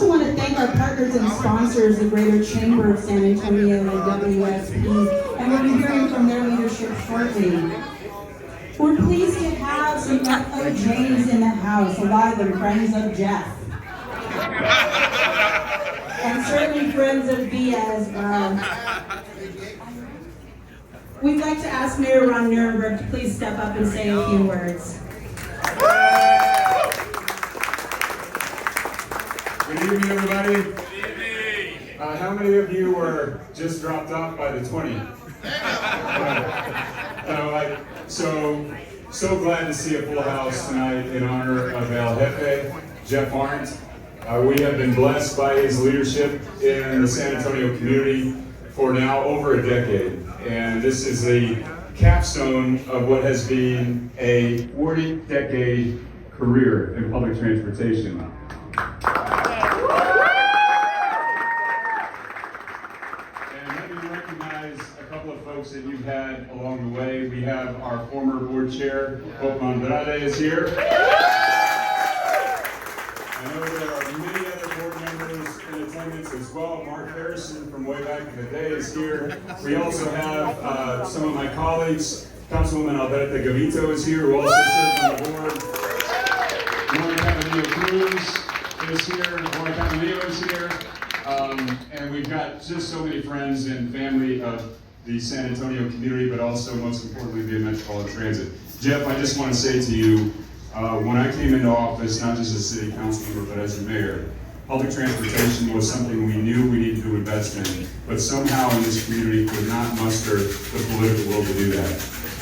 also want to thank our partners and sponsors, the Greater Chamber of San Antonio and WSP, and we'll be hearing from their leadership shortly. We're pleased to have some FOJs in the house, a lot of them friends of Jeff. And certainly friends of Via as well. We'd like to ask Mayor Ron Nirenberg to please step up and say a few words. Good evening, everybody. Good evening. How many of you were just dropped off by the 20? So glad to see a full house tonight in honor of El Jefe, Jeff Arndt. We have been blessed by his leadership in the San Antonio community for now over a decade. And this is the capstone of what has been a 40-decade career in public transportation. That you've had along the way. We have our former board chair, Pope Andrade, is here. I know there are many other board members in attendance as well. Mark Harrison from way back in the day is here. We also have some of my colleagues. Councilwoman Alberta Gavito is here, who also serves on the board. Mona Cabanillo Cruz is here. Mona Cabanillo is here. And we've got just so many friends and family of the San Antonio community, but also, most importantly, the Metropolitan Transit. Jeff, I just want to say to you, when I came into office, not just as city council member, but as a mayor, public transportation was something we knew we needed to invest in, but somehow in this community could not muster the political will to do that.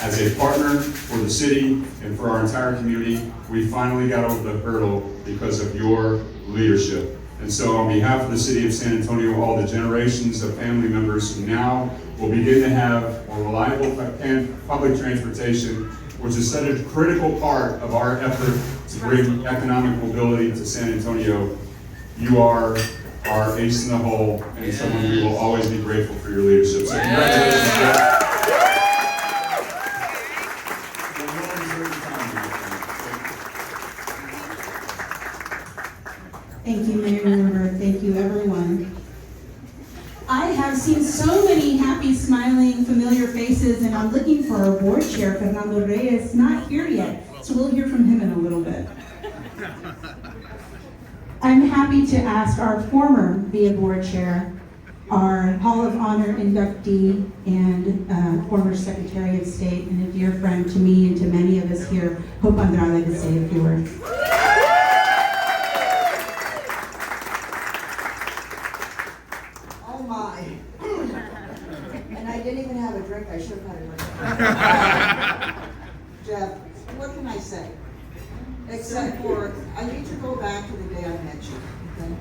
As a partner for the city and for our entire community, we finally got over the hurdle because of your leadership. And so on behalf of the city of San Antonio, all the generations of family members who now will begin to have more reliable public transportation, which is such a critical part of our effort to bring economic mobility to San Antonio. You are our ace in the hole and someone we will always be grateful for your leadership. So congratulations, Jeff. Thank you, Mayor Nirenberg. Thank you, everyone. I have seen so many happy, smiling, familiar faces, and I'm looking for our board chair, Fernando Reyes, not here yet, so we'll hear from him in a little bit. I'm happy to ask our former VIA board chair, our Hall of Honor inductee, and former Secretary of State, and a dear friend to me and to many of us here, Pope Andrade, to say a few words. I should have had a drink. Jeff, what can I say? Except for, I need to go back to the day I met you, okay?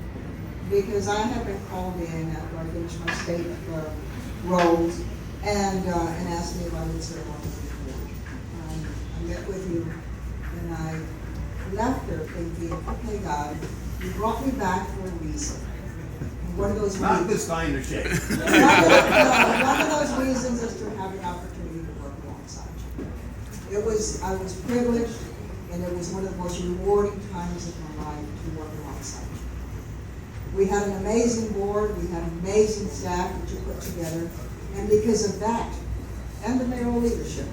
Because I have been called in after I finished my state roles and asked me if I would serve on the board. I met with you and I left there thinking, okay, God, you brought me back for a reason. One of those reasons. Not this kind of shape. One of those reasons is to have an opportunity to work alongside you. I was privileged, and it was one of the most rewarding times of my life to work alongside you. We had an amazing board, we had an amazing staff that you put together, and because of that, and the mayoral leadership,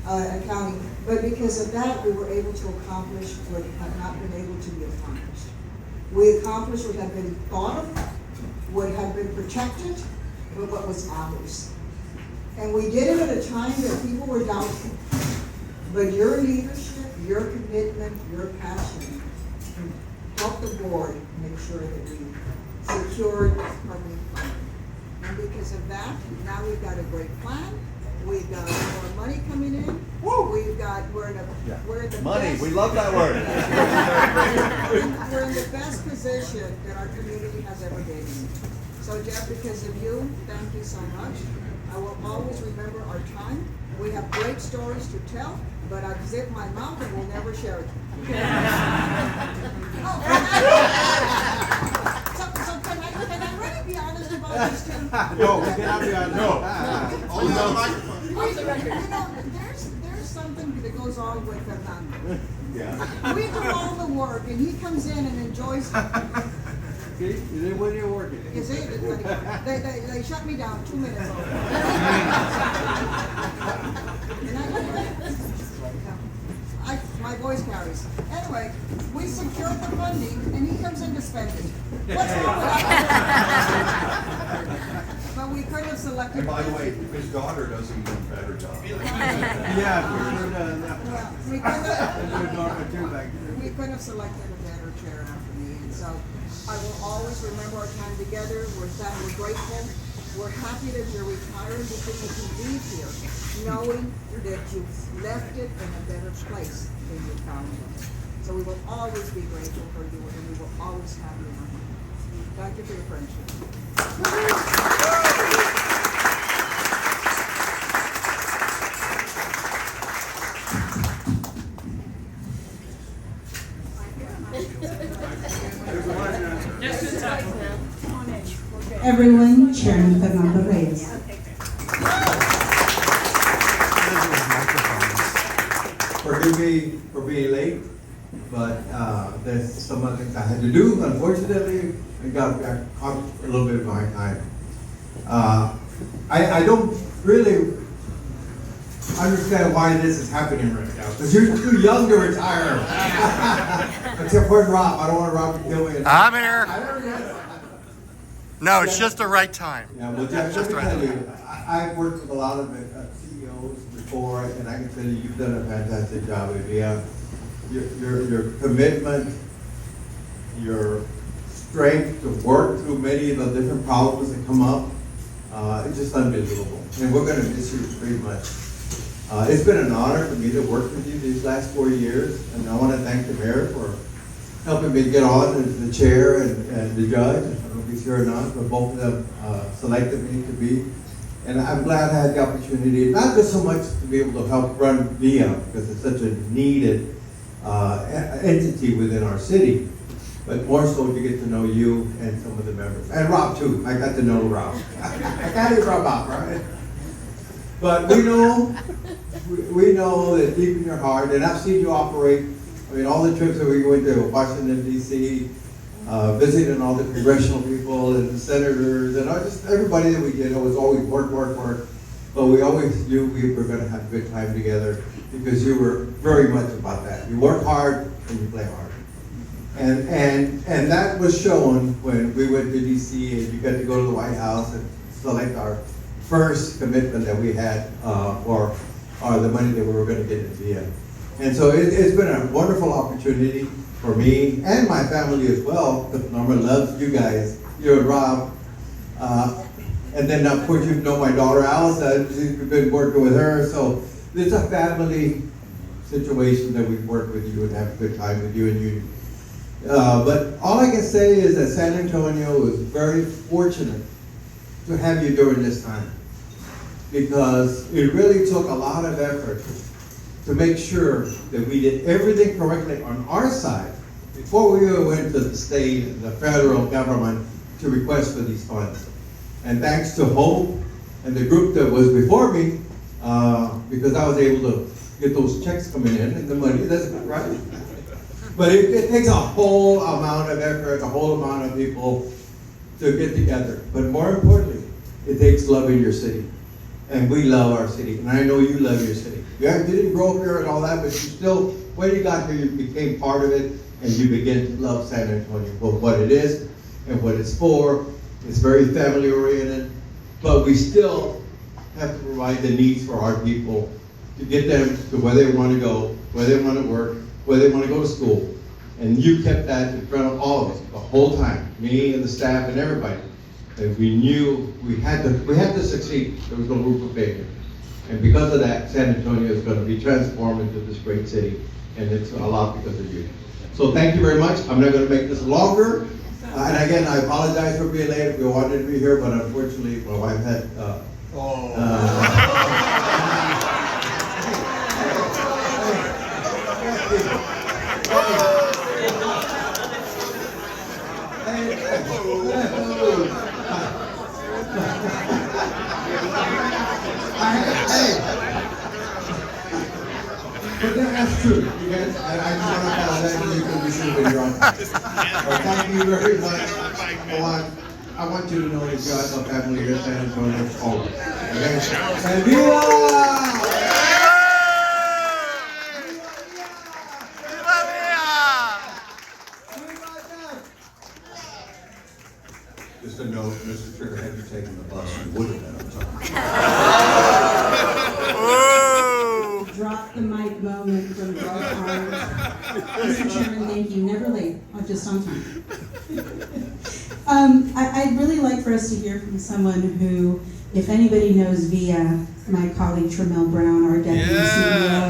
accounting, but because of that, we were able to accomplish what had not been able to be accomplished. We accomplished what had been thought of, what had been protected, but what was ours. And we did it at a time that people were doubtful. But your leadership, your commitment, your passion helped the board make sure that we secured public funding. And because of that, now we've got a great plan. We've got more money coming in. Woo! We're in the money. best, we love that word. we're in the best position that our community has ever been in. So Jeff, because of you, thank you so much. I will always remember our time. We have great stories to tell, but I've zipped my mouth and we'll never share it. So can I really be honest about this too? No, we cannot be honest. No. Only on the microphone. There's something that goes on with Fernando. Yeah. We do all the work and he comes in and enjoys it. See, you didn't when you're working. You see, they shut me down 2 minutes over. My voice carries. Anyway, we secured the funding, and he comes in to spend it. What's wrong with that? But we could have selected. And by the way, his daughter does an even better job. Yeah, for sure does. Well, And there's Norma too back there. we could have selected a better chair after me, and so I will always remember our time together. We're grateful. We're happy that you're retired because you can leave here knowing that you've left it in a better place than you found it. So we will always be grateful for you, and we will always have you in our heart. Thank you for your friendship. Everyone, Chairman Fernando Reyes. Forgive me for being late, but there's some other things I had to do. Unfortunately, I got caught a little bit behind time. I don't really understand why this is happening right now, because you're too young to retire. Except for Rob. I don't want Rob to kill me. I'm here. No, it's just the right time. Yeah, well, Jeff, let me tell you, I've worked with a lot of CEOs before, and I can tell you, you've done a fantastic job. Your commitment, your strength to work through many of the different problems that come up, it's just unbelievable. And we're going to miss you very much. It's been an honor for me to work with you these last 4 years, and I want to thank the mayor for helping me get on as the chair and the judge. I don't know if he's here or not, but both of them selected me to be. And I'm glad I had the opportunity, not just so much to be able to help run VIA, because it's such a needed entity within our city, but more so to get to know you and some of the members. And Rob too, I got to know Rob. I got to Rob out, right? But we know that deep in your heart, and I've seen you operate. I mean, all the trips that we went to Washington, D.C., visiting all the congressional people and the senators and just everybody that we did, it was always work. But we always knew we were going to have a good time together because you were very much about that. You work hard and you play hard. And that was shown when we went to D.C. and you got to go to the White House and select our first commitment that we had for the money that we were going to get in VIA. And so it's been a wonderful opportunity for me and my family as well, because Norma loves you guys, you and Rob. And then of course you know my daughter Alice, we've been working with her. So it's a family situation that we've worked with you and have a good time with you and you. But all I can say is that San Antonio was very fortunate to have you during this time, because it really took a lot of effort to make sure that we did everything correctly on our side before we went to the state and the federal government to request for these funds. And thanks to Hope and the group that was before me, because I was able to get those checks coming in and the money, that's right. But it takes a whole amount of effort, a whole amount of people to get together. But more importantly, it takes love in your city. And we love our city, and I know you love your city. You didn't grow up here and all that, but you still, when you got here, you became part of it, and you begin to love San Antonio for what it is and what it's for. It's very family oriented, but we still have to provide the needs for our people to get them to where they want to go, where they want to work, where they want to go to school. And you kept that in front of all of us the whole time, me and the staff and everybody. And we knew we had to succeed. There was no room for failure. And because of that, San Antonio is going to be transformed into this great city. And it's a lot because of you. So thank you very much. I'm not going to make this longer. And again, I apologize for being late. We wanted to be here, but unfortunately, my wife had... But then It's true. You guys, I just want to apologize to you because we should have been drunk. But thank you very much. I want you to know that you guys are family here at San Antonio always. Okay? And viva! Just a note, Mr. Trigger, had you taken the bus, you would have been on time. Drop the mic moment from Arndt. Mr. Chairman, thank you. Never late, just on time. I'd really like for us to hear from someone who, if anybody knows Via, my colleague Tramel Brown, our deputy CEO,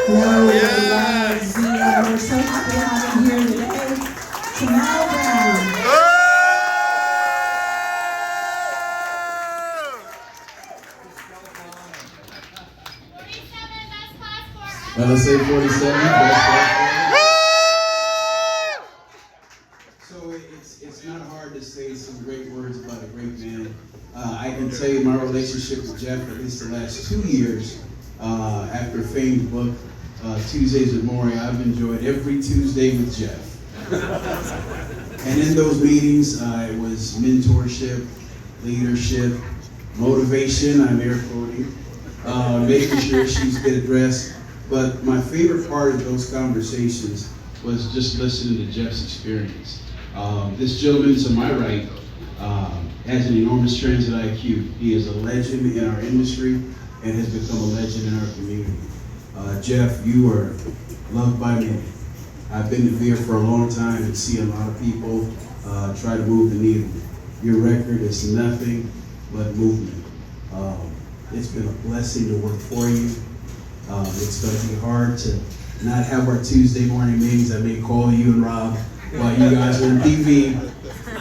loves Via. We're so happy to have him here today. Tramel Brown. Let's say 47. So it's not hard to say some great words about a great man. I can tell you my relationship with Jeff, at least the last 2 years, after famed book, Tuesdays with Maury, I've enjoyed every Tuesday with Jeff. And in those meetings, it was mentorship, leadership, motivation, I'm air quoting, making sure issues get addressed. But my favorite part of those conversations was just listening to Jeff's experience. This gentleman to my right has an enormous transit IQ. He is a legend in our industry and has become a legend in our community. Jeff, you are loved by many. I've been to Veer for a long time and see a lot of people try to move the needle. Your record is nothing but movement. It's been a blessing to work for you. It's going to be hard to not have our Tuesday morning meetings. I may call you and Rob while you guys are on TV,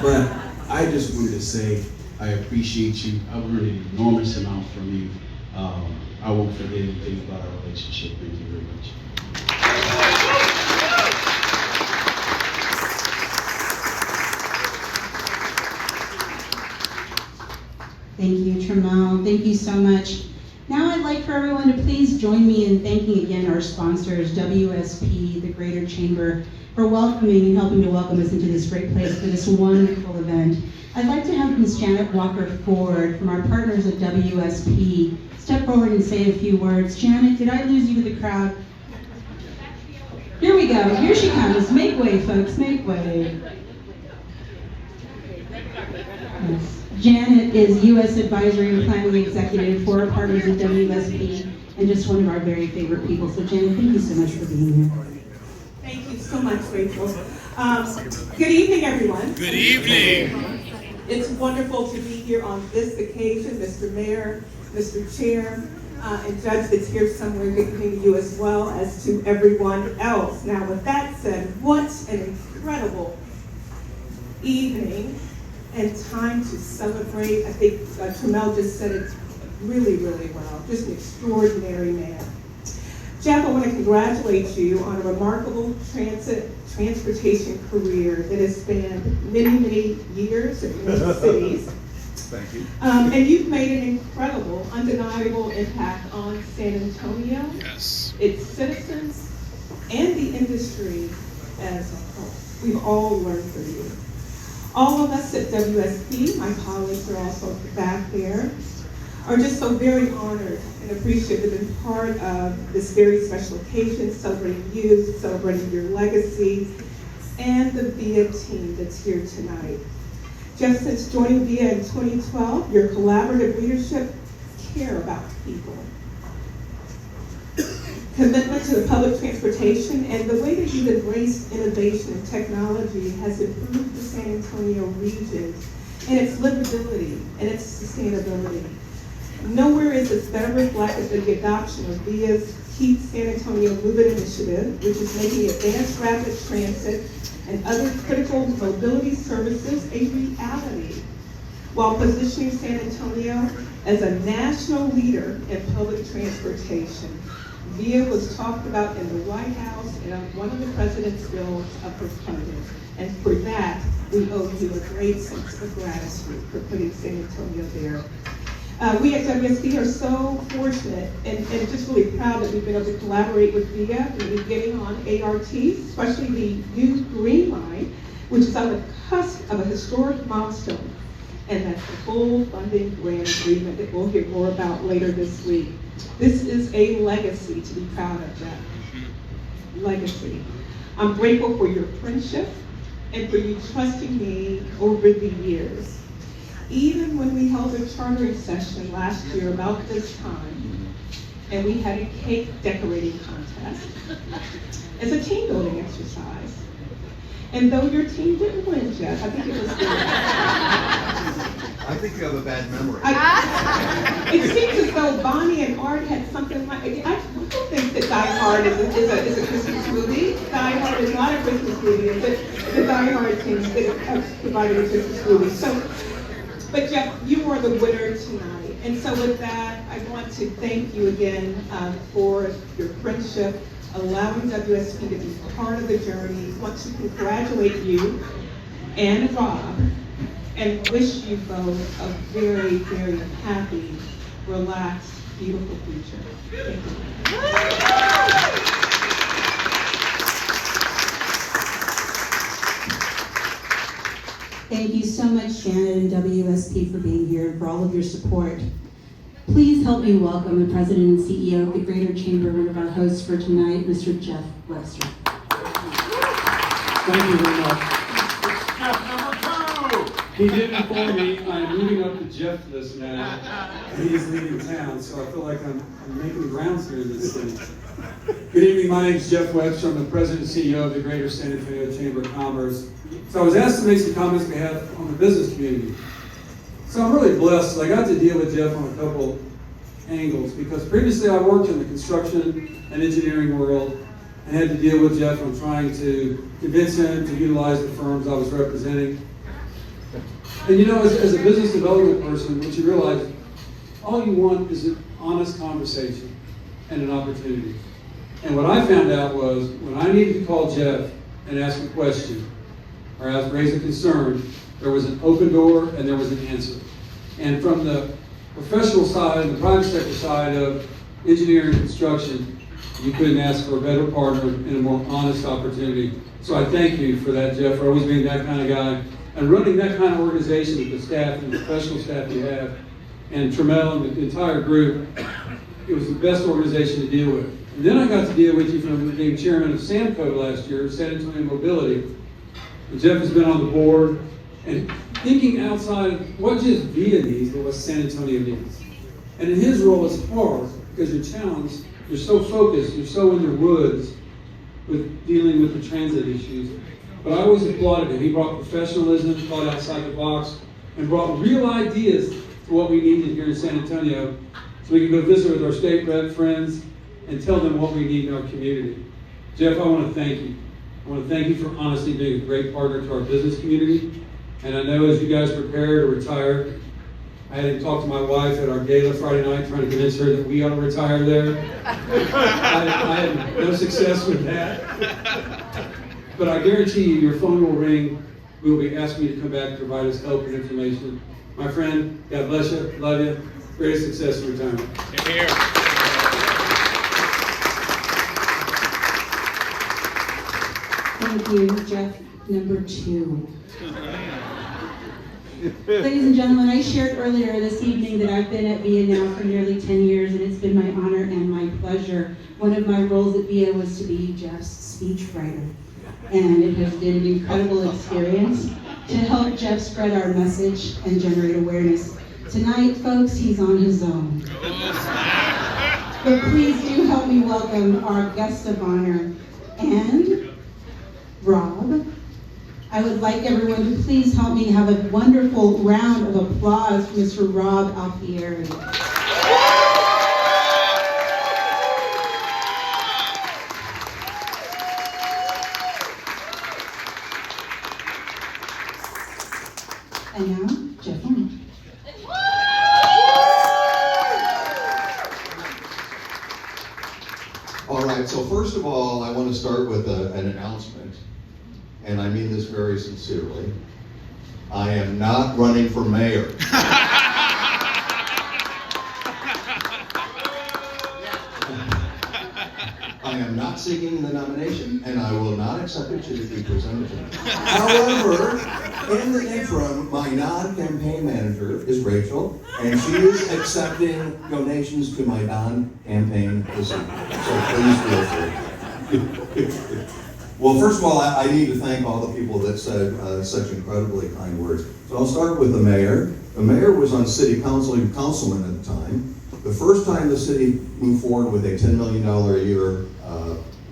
but I just wanted to say I appreciate you. I've learned an enormous amount from you. I won't forget anything about our relationship. Thank you very much. Thank you, Tramel. Thank you so much. Now I'd like for everyone to please join me in thanking again our sponsors, WSP, the Greater Chamber, for welcoming and helping to welcome us into this great place for this wonderful event. I'd like to have Ms. Janet Walker-Ford from our partners at WSP step forward and say a few words. Janet, did I lose you to the crowd? Here we go. Here she comes. Make way, folks. Make way. Yes. Janet is U.S. Advisory and Planning Executive for our partners at WSP and just one of our very favorite people. So Janet, thank you so much for being here. Thank you so much, Rachel. Good evening, everyone. Good evening. It's wonderful to be here on this occasion, Mr. Mayor, Mr. Chair, and Judge that's here somewhere. Good evening to you as well as to everyone else. Now, with that said, what an incredible evening and time to celebrate. I think Tramel just said it really, really well. Just an extraordinary man. Jeff, I want to congratulate you on a remarkable transportation career that has spanned many, many years in many cities. Thank you. And you've made an incredible, undeniable impact on San Antonio, Yes. its citizens, and the industry as a whole. We've all learned from you. All of us at WSP, my colleagues are also back there, are just so very honored and appreciative to be part of this very special occasion, celebrating you, celebrating your legacy, and the VIA team that's here tonight. Just since joining VIA in 2012, your collaborative leadership care about people. Commitment to the public transportation and the way that you've embraced innovation and technology has improved the San Antonio region and its livability and its sustainability. Nowhere is this better reflected than the adoption of VIA's Keep San Antonio Moving initiative, which is making advanced rapid transit and other critical mobility services a reality, while positioning San Antonio as a national leader in public transportation. VIA was talked about in the White House and on one of the president's bills of proponent. And for that, we owe you a great sense of gratitude for putting San Antonio there. We at WSP are so fortunate and just really proud that we've been able to collaborate with VIA from the beginning on ART, especially the new Green Line, which is on the cusp of a historic milestone. And that's the full funding grant agreement that we'll hear more about later this week. This is a legacy to be proud of, Jeff. Legacy. I'm grateful for your friendship and for you trusting me over the years. Even when we held a chartering session last year about this time, and we had a cake decorating contest as a team building exercise. And though your team didn't win, Jeff, I think it was good. I think you have a bad memory. It seems as though Bonnie and Art had something like, I don't think that Die Hard is a Christmas movie. Die Hard is not a Christmas movie, but the Die Hard team provided a Christmas movie. But Jeff, you are the winner tonight. And so with that, I want to thank you again for your friendship, allowing WSP to be part of the journey. I want to congratulate you and Rob and wish you both a very, very happy, relaxed, beautiful future. Thank you. Thank you so much, Shannon and WSP, for being here and for all of your support. Please help me welcome the President and CEO of the Greater Chamber, one of our hosts for tonight, Mr. Jeff Webster. Thank you very much. He did inform me I'm moving up the Jeff list now, and he's leaving town, so I feel like I'm making rounds here in this city. Good evening, my name is Jeff Webster. I'm the President and CEO of the Greater San Antonio Chamber of Commerce. So I was asked to make some comments we have on the business community. So I'm really blessed. I got to deal with Jeff on a couple angles, because previously I worked in the construction and engineering world and had to deal with Jeff on trying to convince him to utilize the firms I was representing. And you know, as a business development person, what you realize, all you want is an honest conversation and an opportunity. And what I found out was, when I needed to call Jeff and ask a question or raise a concern, there was an open door and there was an answer. And from the professional side and the private sector side of engineering and construction, you couldn't ask for a better partner and a more honest opportunity. So I thank you for that, Jeff, for always being that kind of guy and running that kind of organization with the staff and the professional staff you have. And Trammell and the entire group, it was the best organization to deal with. And then I got to deal with you from being chairman of SAMCO last year, San Antonio Mobility. And Jeff has been on the board and thinking outside of what just VIA needs, but what San Antonio needs. And in his role, it's hard because you're challenged, you're so focused, you're so in the woods with dealing with the transit issues. But I always applauded him. He brought professionalism, thought outside the box, and brought real ideas to what we needed here in San Antonio, so we can go visit with our state rep friends and tell them what we need in our community. Jeff, I want to thank you. I want to thank you for honestly being a great partner to our business community. And I know as you guys prepare to retire, I had to talk to my wife at our gala Friday night, trying to convince her that we ought to retire there. I had no success with that. But I guarantee you, your phone will ring. We will be asking you to come back and provide us help and information. My friend, God bless you, love you. Greatest success in retirement. Here. Thank you, Jeff. Number 2. Ladies and gentlemen, I shared earlier this evening that I've been at VIA now for nearly 10 years, and it's been my honor and my pleasure. One of my roles at VIA was to be Jeff's speechwriter, and it has been an incredible experience to help Jeff spread our message and generate awareness. Tonight, folks, he's on his own. But please do help me welcome our guest of honor, and Rob. I would like everyone to please help me have a wonderful round of applause for Mr. Rob Alfieri. And now, Jeff Arndt. All right, so first of all, I want to start with an announcement, and I mean this very sincerely. I am not running for mayor. I am not seeking the nomination, and I will not accept it should it be presented to me. However, in the interim, my non-campaign manager is Rachel, and she is accepting donations to my non-campaign this evening. So please feel free. Well, first of all, I need to thank all the people that said such incredibly kind words. So I'll start with the mayor. The mayor was on city council, he was councilman at the time. The first time the city moved forward with a $10 million a year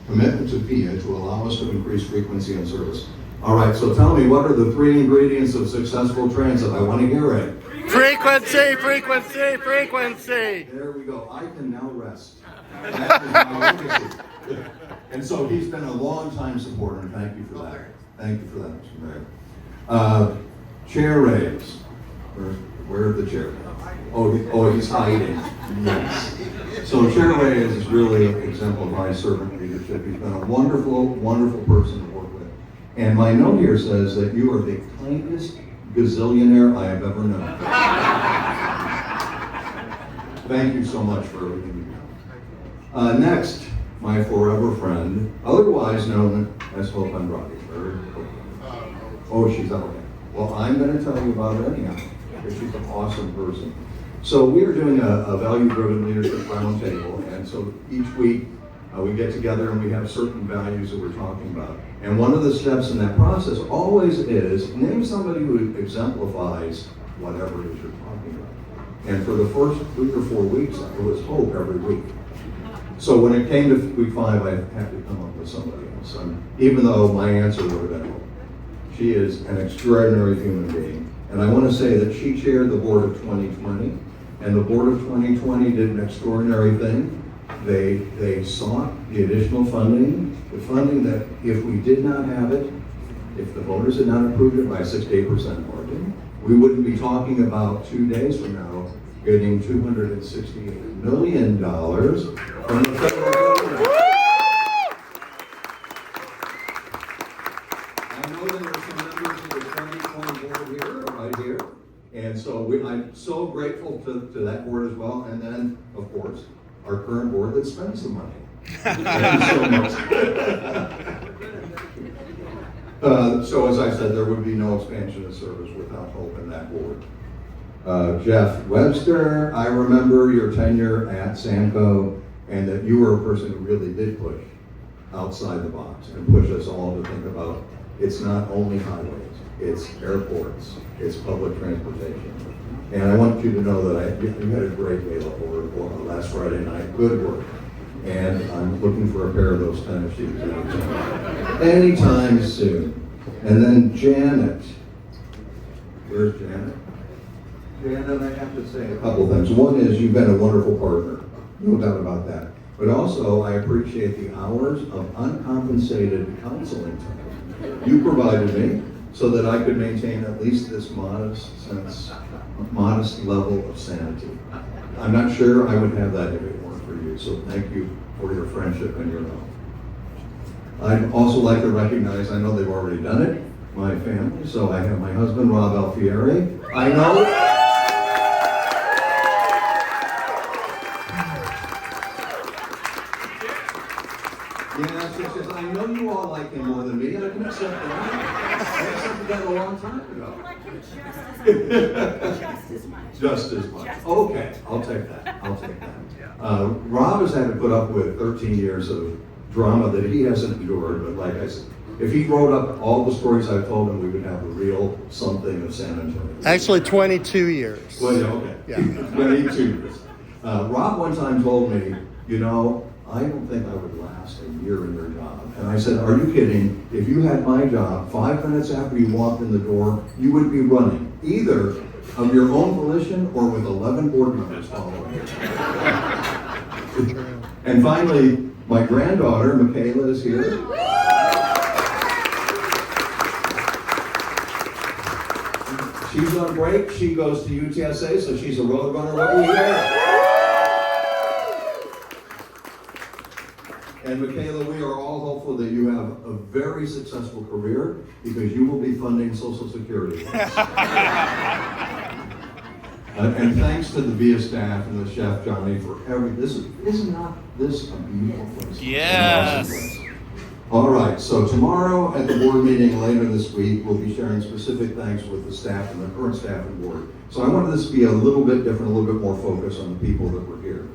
commitment to PIA to allow us to increase frequency and service. All right, so tell me, what are the 3 ingredients of successful transit? I want to hear it. Frequency, frequency, frequency. There we go. I can now rest. That is my legacy. And so he's been a long-time supporter, and thank you for that. Thank you for that, Mr. Mayor. Chair raise. Where are the chairs? Oh, he's hiding. Yes. So Chair Reyes really exemplifies servant leadership. He's been a wonderful, wonderful person to work with. And my note here says that you are the kindest gazillionaire I have ever known. Thank you so much for everything you've done. Next, my forever friend, otherwise known as Hope Andrade. Oh, she's out there. Well, I'm going to tell you about her anyhow, because she's an awesome person. So we are doing a value-driven leadership roundtable, and so each week we get together and we have certain values that we're talking about. And one of the steps in that process always is name somebody who exemplifies whatever it is you're talking about. And for the first 3 or 4 weeks, it was Hope every week. So when it came to week 5, I had to come up with somebody else, even though my answer would have been Hope. She is an extraordinary human being. And I want to say that she chaired the board of 2020, and the board of 2020 did an extraordinary thing. They sought the additional funding, the funding that if we did not have it, if the voters had not approved it by a 6 to 8% margin, we wouldn't be talking about 2 days from now getting $268 million from the federal government. I know that there are some members of the 2020 board here, right here, and so I'm so grateful to that board as well, and then, of course, our current board that spends the money. Thank you so much. So as I said, there would be no expansion of service without Hope in that board. Jeff Webster, I remember your tenure at Samco, and that you were a person who really did push outside the box and push us all to think about it's not only highways, it's airports, it's public transportation. And I want you to know that you had a great gala for last Friday night. Good work. And I'm looking for a pair of those tennis shoes anytime soon. And then Janet. Where's Janet? Janet, I have to say a couple things. One is you've been a wonderful partner. No doubt about that. But also, I appreciate the hours of uncompensated counseling time you provided me so that I could maintain at least this modest level of sanity. I'm not sure I would have that if it weren't for you, so thank you for your friendship and your love. I'd also like to recognize, I know they've already done it, my family, so I have my husband, Rob Alfieri. I know. Yeah, she says, I know you all like him more than me, and I can accept that. I accepted that a long time ago. You like him just as much. Just as much. Okay, I'll take that. Rob has had to put up with 13 years of drama that he hasn't endured, but like I said, if he wrote up all the stories I've told him, we would have a real something of San Antonio. Actually, 22 years. Well, yeah, okay. Yeah. 22 years. Rob one time told me, you know, I don't think I would last a year in your job. And I said, are you kidding? If you had my job, 5 minutes after you walked in the door, you would be running, either of your own volition or with 11 board members following you. And finally, my granddaughter, Michaela, is here. She's on break. She goes to UTSA, so she's a road runner. What do we hear? And Michaela, we are all hopeful that you have a very successful career because you will be funding Social Security. And thanks to the VIA staff and the chef Johnny for isn't not this a beautiful place? Yes. An awesome place. All right, so tomorrow at the board meeting later this week, we'll be sharing specific thanks with the staff and the current staff and board. So I wanted this to be a little bit different, a little bit more focused on the people that were here.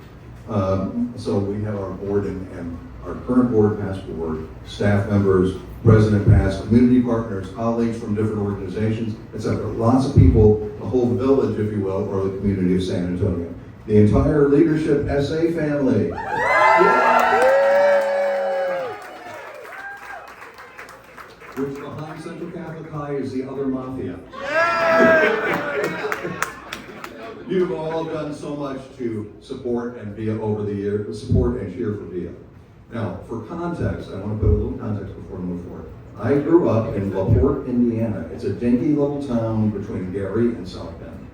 So we have our board and our current board, past board, staff members, president, past, community partners, colleagues from different organizations, etc. Lots of people, the whole village, if you will, or the community of San Antonio. The entire leadership SA family. Which behind Central Catholic High is the other mafia. You've all done so much to support and VIA over the years, support and cheer for VIA. Now, for context, I want to put a little context before we move forward. I grew up in LaPorte, Indiana. It's a dinky little town between Gary and South Bend.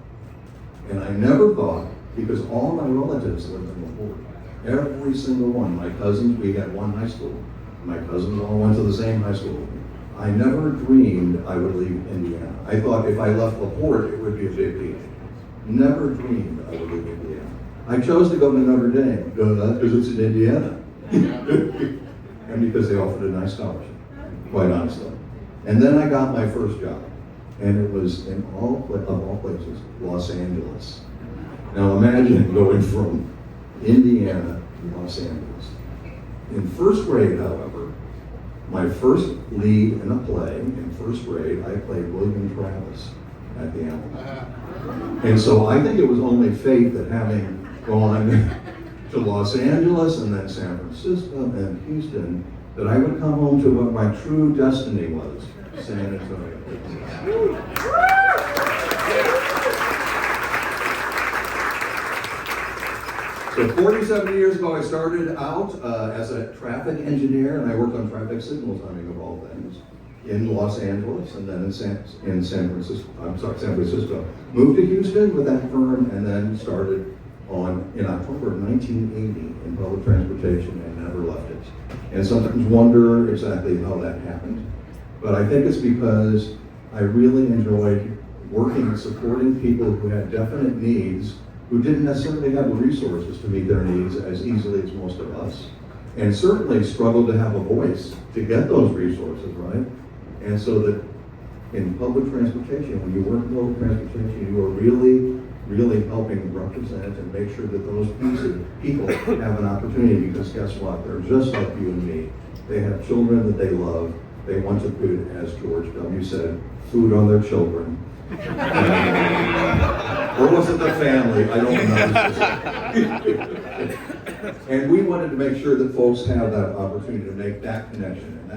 And I never thought, because all my relatives lived in LaPorte, every single one, my cousins, we had one high school. My cousins all went to the same high school. I never dreamed I would leave Indiana. I thought if I left LaPorte, it would be a big deal. Never dreamed I would leave Indiana. I chose to go to Notre Dame, because it's in Indiana. And because they offered a nice scholarship, quite honestly. And then I got my first job, and it was in of all places, Los Angeles. Now imagine going from Indiana to Los Angeles. In first grade, however, my first lead in a play, in first grade, I played William Travis at the Alamo. And so I think it was only fate that having gone to Los Angeles and then San Francisco and Houston, that I would come home to what my true destiny was, San Antonio. So 47 years ago, I started out as a traffic engineer, and I worked on traffic signal timing of all things in Los Angeles, and then in San Francisco. Moved to Houston with that firm, and then started in October of 1980 in public transportation, and never left it. And sometimes wonder exactly how that happened. But I think it's because I really enjoyed working and supporting people who had definite needs, who didn't necessarily have the resources to meet their needs as easily as most of us, and certainly struggled to have a voice to get those resources, right? And so that in public transportation, when you work in public transportation, you are really helping represent and make sure that those people have an opportunity, because guess what? They're just like you and me. They have children that they love. They want to put, as George W. said, food on their children. Or was it the family? I don't know. And we wanted to make sure that folks have that opportunity to make that connection. And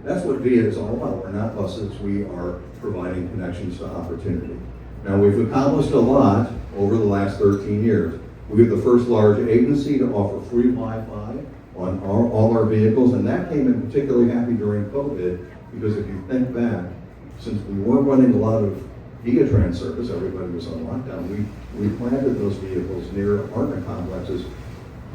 that's what VIA is all about. We're not buses. We are providing connections to opportunity. Now, we've accomplished a lot over the last 13 years. We were the first large agency to offer free Wi-Fi on all our vehicles, and that came in particularly happy during COVID, because if you think back, since we weren't running a lot of ViaTrans service, everybody was on lockdown, we planted those vehicles near apartment complexes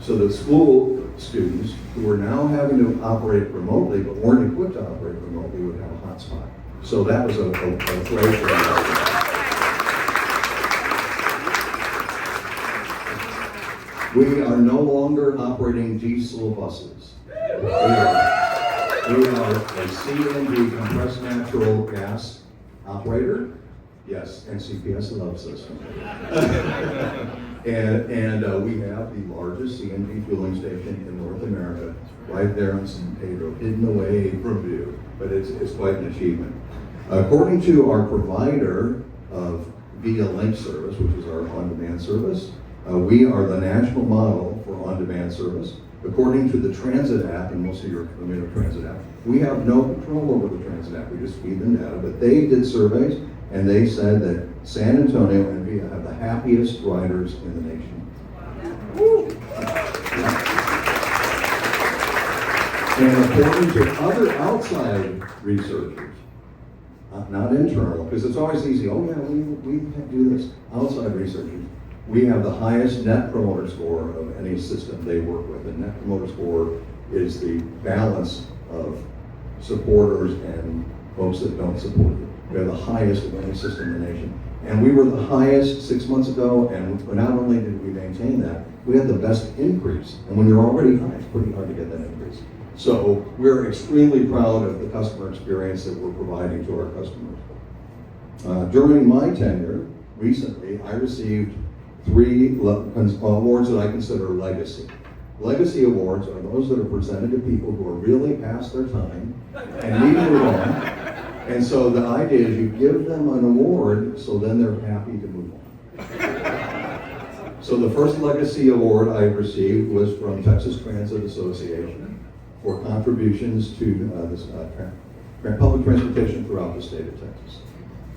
so that school students who are now having to operate remotely but weren't equipped to operate remotely would have a hotspot. So that was a great thing. We are no longer operating diesel buses. We are a CNG, compressed natural gas operator. Yes, and CPS loves us. and we have the largest CNG fueling station in North America, right there in San Pedro, hidden away from view. But it's quite an achievement. According to our provider of VIA Link service, which is our on-demand service, we are the national model for on-demand service. According to the Transit app, and most of you are familiar with Transit app, we have no control over the Transit app. We just feed them data. But they did surveys, and they said that San Antonio and VIA have the happiest riders in the nation. And according to other outside researchers, not internal, because it's always easy, oh yeah, we can do this. Outside researchers, we have the highest net promoter score of any system they work with. And net promoter score is the balance of supporters and folks that don't support you. We have the highest of any system in the nation. And we were the highest 6 months ago, and not only did we maintain that, we had the best increase. And when you're already high, it's pretty hard to get that increase. So we're extremely proud of the customer experience that we're providing to our customers. During my tenure, recently, I received 3 awards that I consider legacy. Legacy awards are those that are presented to people who are really past their time and need to move on. And so the idea is you give them an award so then they're happy to move on. So the first legacy award I received was from Texas Transit Association for contributions to public transportation throughout the state of Texas.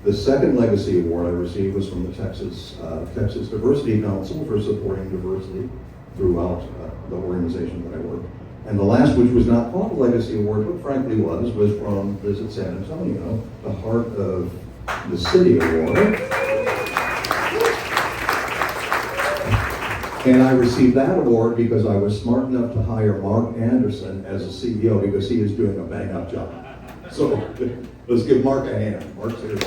The second legacy award I received was from the Texas Diversity Council for supporting diversity throughout the organization that I work. And the last, which was not called a legacy award, but frankly was from Visit San Antonio, the Heart of the City Award. And I received that award because I was smart enough to hire Mark Anderson as a CEO because he is doing a bang-up job. So let's give Mark a hand. Mark's here.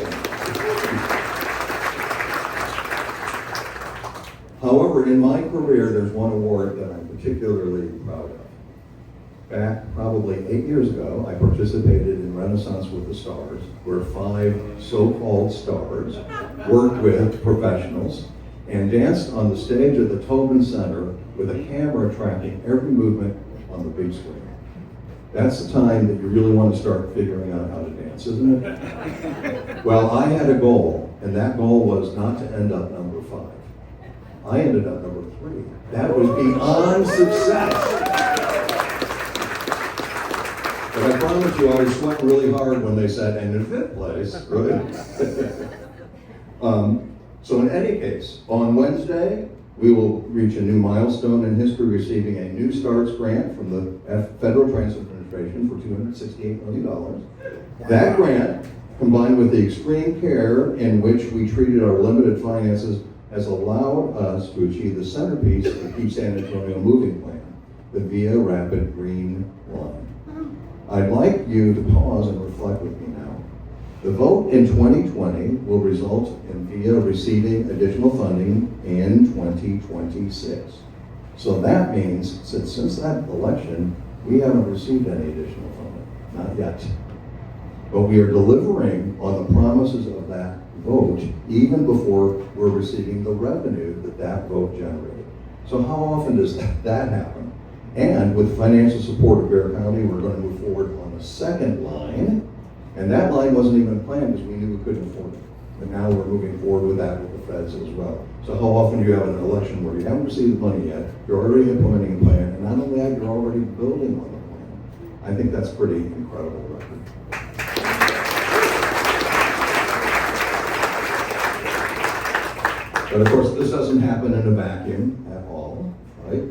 However, in my career, there's one award that I'm particularly proud of. Back probably 8 years ago, I participated in Renaissance with the Stars, where 5 so-called stars worked with professionals and danced on the stage at the Tobin Center with a camera tracking every movement on the big screen. That's the time that you really want to start figuring out how to dance, isn't it? Well, I had a goal, and that goal was not to end up number 5. I ended up number 3. That was beyond success. But I promise you, I was sweating really hard when they said, and in 5th place, right? So in any case, on Wednesday, we will reach a new milestone in history, receiving a New Starts grant from the Federal Transit Administration for $268 million. That grant, combined with the extreme care in which we treated our limited finances, has allowed us to achieve the centerpiece of the Keep San Antonio Moving Plan, the Via Rapid Green Line. I'd like you to pause and reflect with me now. The vote in 2020 will result in Via receiving additional funding in 2026. So that means, since that election, we haven't received any additional funding, not yet. But we are delivering on the promises of that vote even before we're receiving the revenue that vote generated. So how often does that happen? And with financial support of Bear County, we're going to move forward on the second line. And that line wasn't even planned because we knew we couldn't afford it. But now we're moving forward with that with the feds as well. So how often do you have an election where you haven't received the money yet, you're already implementing a plan, and not only that, you're already building on the plan. I think that's pretty incredible record. But of course, this doesn't happen in a vacuum at all, right?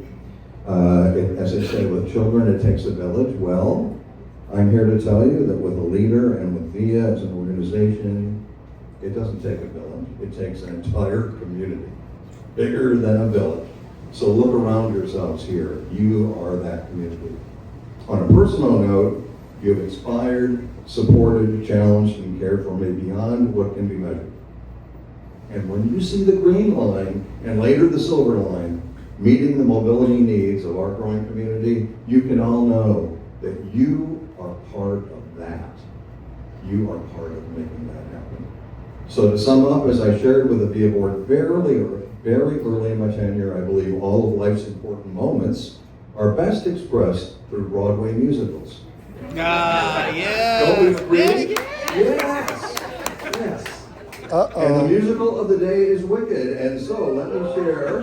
As I say, with children, it takes a village. Well, I'm here to tell you that with a leader and with VIA as an organization, it doesn't take a village. It takes an entire community, bigger than a village. So look around yourselves here. You are that community. On a personal note, you've inspired, supported, challenged, and cared for me beyond what can be measured. And when you see the green line, and later the silver line, meeting the mobility needs of our growing community, you can all know that you are part of that. You are part of making that happen. So to sum up, as I shared with the VIA board very early in my tenure, I believe all of life's important moments are best expressed through Broadway musicals. Yeah. Don't we agree? Yes. Yes. And the musical of the day is Wicked. And so let me share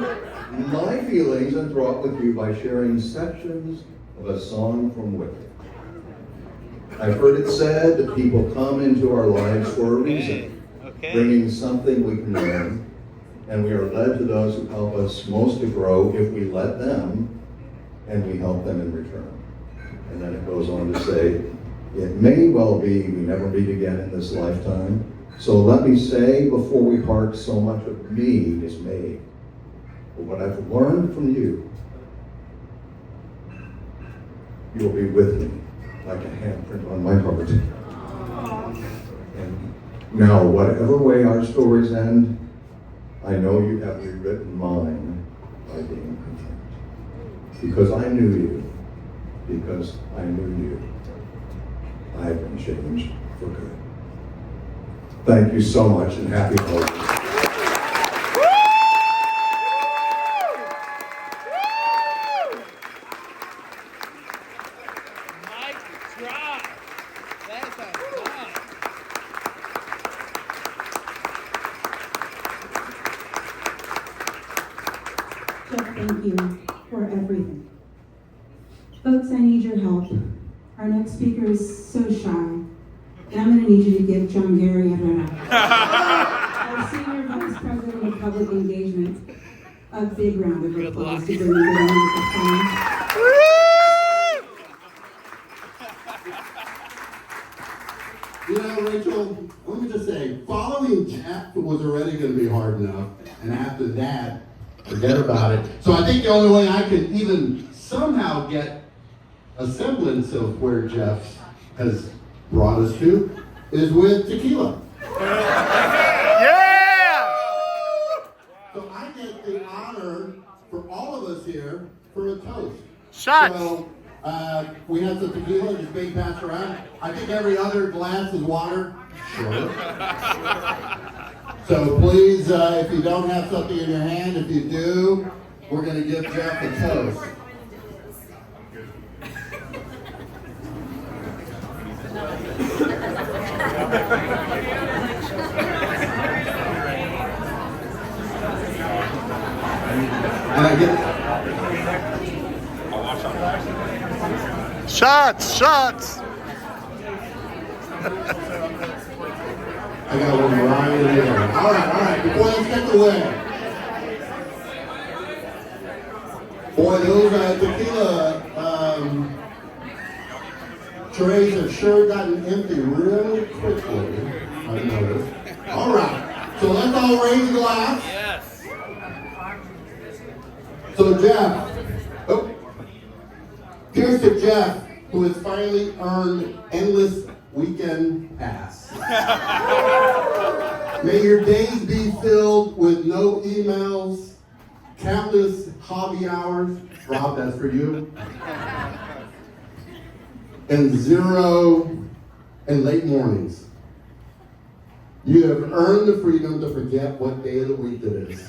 my feelings and thought with you by sharing sections of a song from Wicked. I've heard it said that people come into our lives for a reason, bringing something we can learn, and we are led to those who help us most to grow if we let them and we help them in return. And then it goes on to say, it may well be we never meet again in this lifetime, so let me say before we part, so much of me is made. But what I've learned from you, you will be with me like a handprint on my heart. And Now, whatever way our stories end, I know you have rewritten mine by being content. Because I knew you, because I knew you, I have been changed for good. Thank you so much and happy holidays. Jeff, thank you for everything. Folks, I need your help. Our next speaker is so shy, and I'm going to need you to give John Gary Hernan, our Senior Vice President of Public Engagement, a big round of applause to bring him to the microphone. You know, Rachel, let me just say, following Jeff was already going to be hard enough, and after that, forget about it. So I think the only way I could even somehow get a semblance of where Jeff has brought us to is with tequila. Yeah! So I get the honor for all of us here for a toast. Shots! So, we have some tequila just being passed around. I think every other glass is water. Sure. So please, if you don't have something in your hand, if you do, we're going to give Jeff a toast. And I get... Shots! Shots! I got one right here. All right. Before this gets away. Boy, those tequila trays have sure gotten empty really quickly, I've noticed. All right. So let's all raise a glass. Yes! So Jeff, here's to Jeff, who has finally earned endless weekend pass. May your days be filled with no emails, countless hobby hours. Rob, that's for you. And zero and late mornings. You have earned the freedom to forget what day of the week it is.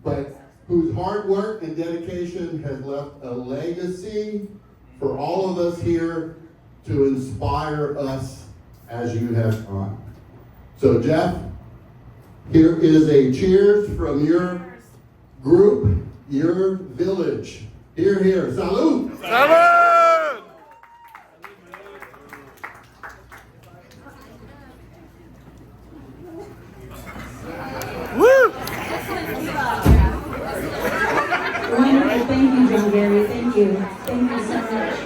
But whose hard work and dedication has left a legacy for all of us here to inspire us as you have done. So Jeff, here is a cheers from your group, your village. Here, here. Salud! Salud! Woo! Wonderful. Thank you, John Gary. Thank you. Thank you so much.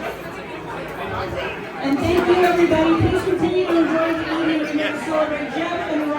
And thank you, everybody. Please continue to enjoy the evening. We're going to celebrate Jeff and